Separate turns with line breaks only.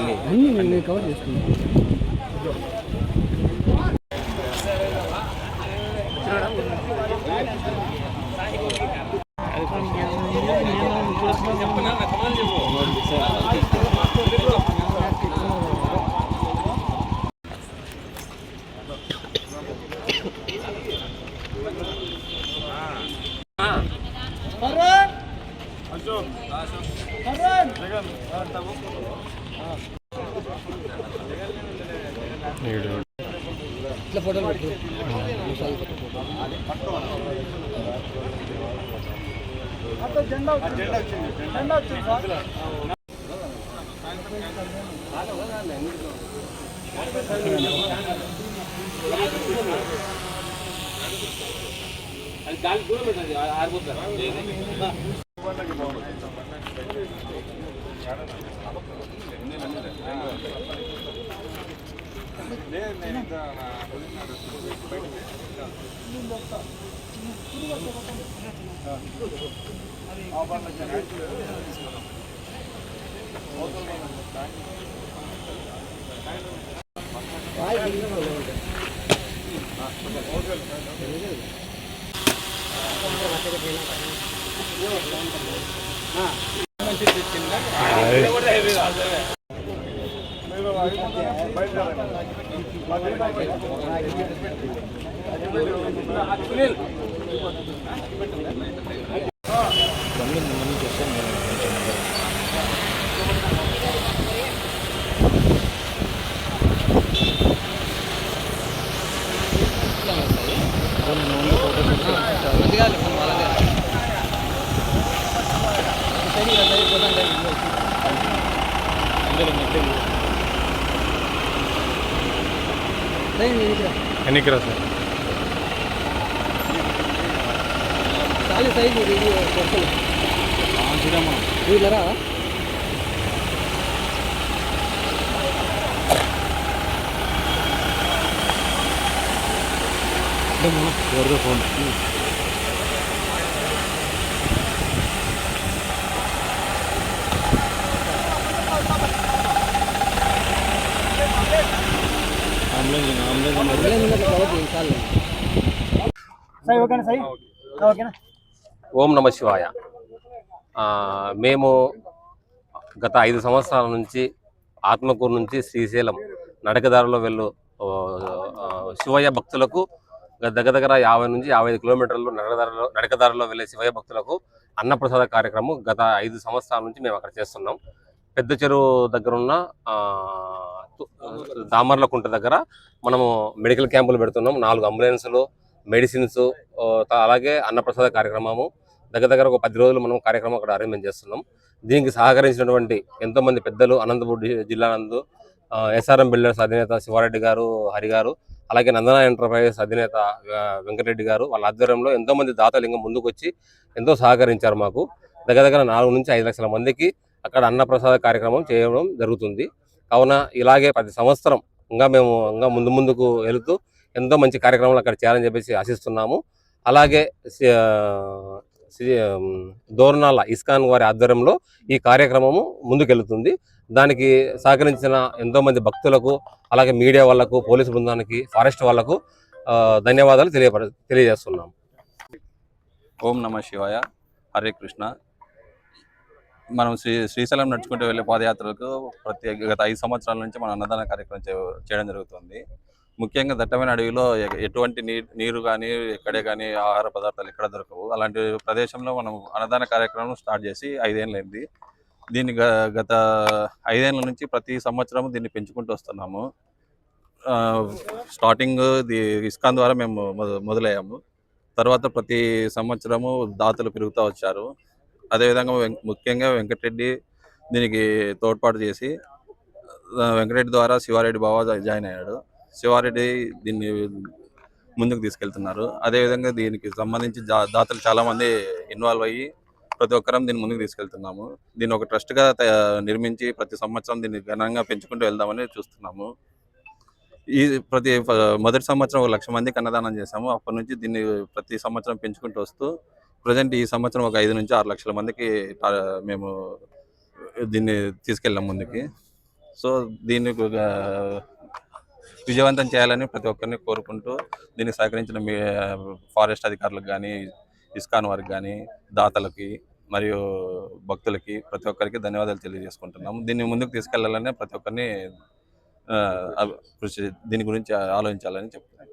అన్నీ కవర్ చేసుకుంటాం. ఇట్లా ఫోటోలు పెట్టు. జెండా వచ్చింది సార్. అది గాలి దూరం పెట్టండి, ఆరిపోతారు.
ఎన్నికరా సార్
చాలు సైజు వీళ్ళరా
ఫోన్
ఓం నమ శివాయ. మేము గత 5 సంవత్సరాల నుంచి ఆత్మకూరు నుంచి శ్రీశైలం నడకదారిలో వెళ్ళు శివయ్య భక్తులకు దగ్గర 50 నుంచి 55 కిలోమీటర్లు నడకదారిలో వెళ్ళే శివయ్య భక్తులకు అన్నప్రసాద కార్యక్రమం గత 5 సంవత్సరాల నుంచి మేము అక్కడ చేస్తున్నాం. పెద్ద చెరువు దగ్గర ఉన్న దామర్లకుంట దగ్గర మనము మెడికల్ క్యాంపులు పెడుతున్నాం. 4 అంబులెన్సులు, మెడిసిన్స్, అలాగే అన్నప్రసాద కార్యక్రమము దగ్గర ఒక 10 రోజులు మనం కార్యక్రమం అక్కడ అరేంజ్మెంట్ చేస్తున్నాం. దీనికి సహకరించినటువంటి ఎంతోమంది పెద్దలు, అనంతపురం జిల్లా నందు ఎస్ఆర్ఎం బిల్డర్స్ అధినేత శివారెడ్డి గారు, హరి గారు, అలాగే నందన ఎంటర్ప్రైజెస్ అధినేత వెంకటరెడ్డి గారు, వాళ్ళ ఆధ్వర్యంలో ఎంతోమంది దాతలు ఇంకా ముందుకు వచ్చి ఎంతో సహకరించారు. మాకు దగ్గర 4 నుంచి 5 లక్షల మందికి అక్కడ అన్నప్రసాద కార్యక్రమం చేయడం జరుగుతుంది. కావున ఇలాగే 10 సంవత్సరం మేము ముందుకు వెళుతూ ఎంతో మంచి కార్యక్రమాలు అక్కడ చేయాలని చెప్పేసి ఆశిస్తున్నాము. అలాగే దోర్నాల ఇస్కాన్ వారి ఆధ్వర్యంలో ఈ కార్యక్రమము ముందుకెళ్తుంది. దానికి సహకరించిన ఎంతోమంది భక్తులకు, అలాగే మీడియా వాళ్లకు, పోలీసు బృందానికి, ఫారెస్ట్ వాళ్లకు ధన్యవాదాలు తెలియజేస్తున్నాం.
ఓం నమ శివాయ. హరే కృష్ణ. మనం శ్రీశైలం నడుచుకుంటూ వెళ్ళే పాదయాత్రలకు గత 5 సంవత్సరాల నుంచి మనం అన్నదాన కార్యక్రమం చేయడం జరుగుతుంది. ముఖ్యంగా దట్టమైన అడవిలో ఎటువంటి నీరు కానీ, ఎక్కడే కానీ ఆహార పదార్థాలు ఎక్కడ దొరకవు. అలాంటి ప్రదేశంలో మనం అన్నదాన కార్యక్రమం స్టార్ట్ చేసి 5 ఏళ్ళైంది. దీన్ని గత 5 ఏళ్ళ నుంచి ప్రతి సంవత్సరం దీన్ని పెంచుకుంటూ వస్తున్నాము. స్టార్టింగ్ ఇస్కాన్ ద్వారా మేము మొదలయ్యాము. తర్వాత ప్రతి సంవత్సరము దాతలు పెరుగుతూ వచ్చారు. అదేవిధంగా ముఖ్యంగా వెంకటరెడ్డి దీనికి తోడ్పాటు చేసి, వెంకటరెడ్డి ద్వారా శివారెడ్డి బావ జాయిన్ అయ్యాడు. శివారెడ్డి దీన్ని ముందుకు తీసుకెళ్తున్నారు. అదేవిధంగా దీనికి సంబంధించి దాతలు చాలామంది ఇన్వాల్వ్ అయ్యి ప్రతి ఒక్కరం దీన్ని ముందుకు తీసుకెళ్తున్నాము. దీన్ని ఒక ట్రస్ట్గా నిర్మించి ప్రతి సంవత్సరం దీన్ని ఘనంగా పెంచుకుంటూ వెళ్దామని చూస్తున్నాము. ప్రతి మొదటి సంవత్సరం 1 లక్ష మందికి అన్నదానం చేశాము. అప్పటి నుంచి దీన్ని ప్రతి సంవత్సరం పెంచుకుంటూ వస్తూ ప్రజెంట్ ఈ సంవత్సరం ఒక 5 నుంచి 6 లక్షల మందికి మేము దీన్ని తీసుకెళ్ళాం ముందుకి. సో దీన్ని విజయవంతం చేయాలని ప్రతి ఒక్కరిని కోరుకుంటూ దీనికి సహకరించిన మీ ఫారెస్ట్ అధికారులకు కానీ, ఇస్కాన్ వారికి కానీ, దాతలకి మరియు భక్తులకి ప్రతి ఒక్కరికి ధన్యవాదాలు తెలియజేసుకుంటున్నాము. దీన్ని ముందుకు తీసుకెళ్లాలని ప్రతి ఒక్కరిని కృషి దీని గురించి ఆలోచించాలని చెప్తున్నాను.